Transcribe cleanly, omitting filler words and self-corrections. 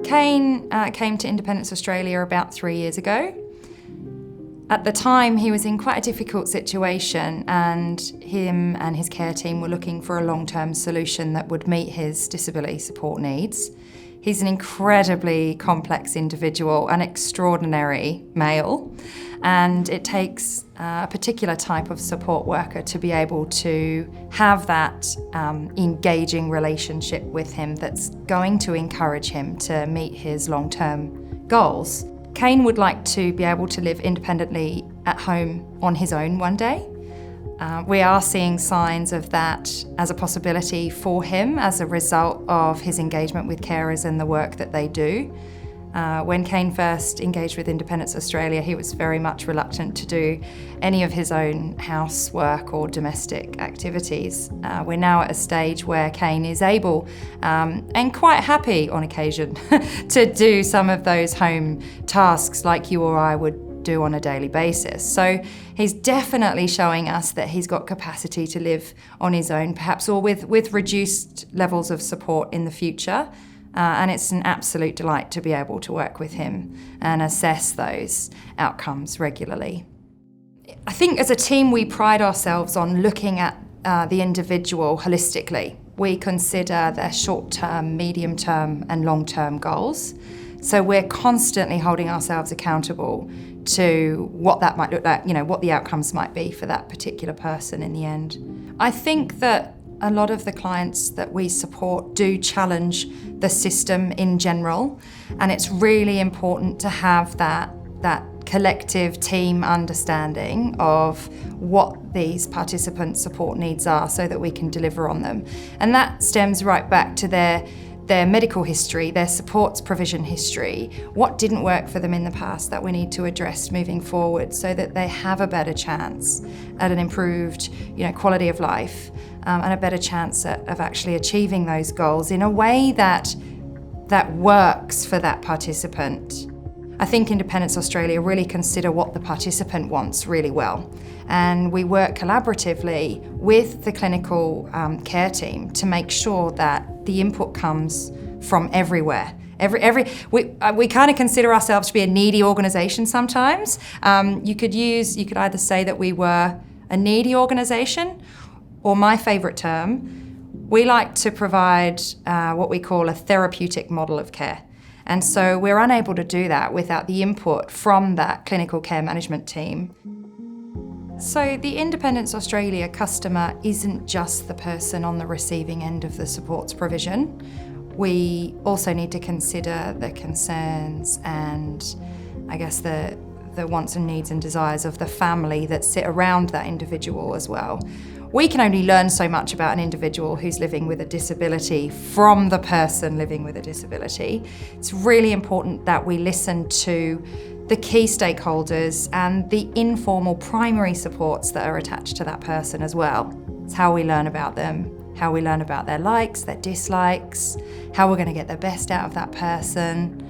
Kane came to Independence Australia about 3 years ago. At the time, he was in quite a difficult situation, and him and his care team were looking for a long-term solution that would meet his disability support needs. He's an incredibly complex individual, an extraordinary male, and it takes a particular type of support worker to be able to have that engaging relationship with him that's going to encourage him to meet his long-term goals. Kane would like to be able to live independently at home on his own one day. We are seeing signs of that as a possibility for him as a result of his engagement with carers and the work that they do. When Kane first engaged with Independence Australia, he was very much reluctant to do any of his own housework or domestic activities. We're now at a stage where Kane is able, and quite happy on occasion, to do some of those home tasks like you or I would do on a daily basis. So he's definitely showing us that he's got capacity to live on his own, perhaps, or with reduced levels of support in the future. And it's an absolute delight to be able to work with him and assess those outcomes regularly. I think as a team we pride ourselves on looking at the individual holistically. We consider their short-term, medium-term and long-term goals. So we're constantly holding ourselves accountable to what that might look like, what the outcomes might be for that particular person in the end. I think that a lot of the clients that we support do challenge the system in general, and it's really important to have that collective team understanding of what these participant support needs are so that we can deliver on them. And that stems right back to their medical history, their supports provision history, what didn't work for them in the past that we need to address moving forward so that they have a better chance at an improved quality of life and a better chance of actually achieving those goals in a way that works for that participant. I think Independence Australia really consider what the participant wants really well. And we work collaboratively with the clinical care team to make sure that the input comes from everywhere. We kind of consider ourselves to be a needy organisation sometimes. You could either say that we were a needy organisation, or my favourite term, we like to provide what we call a therapeutic model of care. And so we're unable to do that without the input from that clinical care management team. So the Independence Australia customer isn't just the person on the receiving end of the supports provision. We also need to consider the concerns and I guess the wants and needs and desires of the family that sit around that individual as well. We can only learn so much about an individual who's living with a disability from the person living with a disability. It's really important that we listen to the key stakeholders and the informal primary supports that are attached to that person as well. It's how we learn about them, how we learn about their likes, their dislikes, how we're going to get the best out of that person.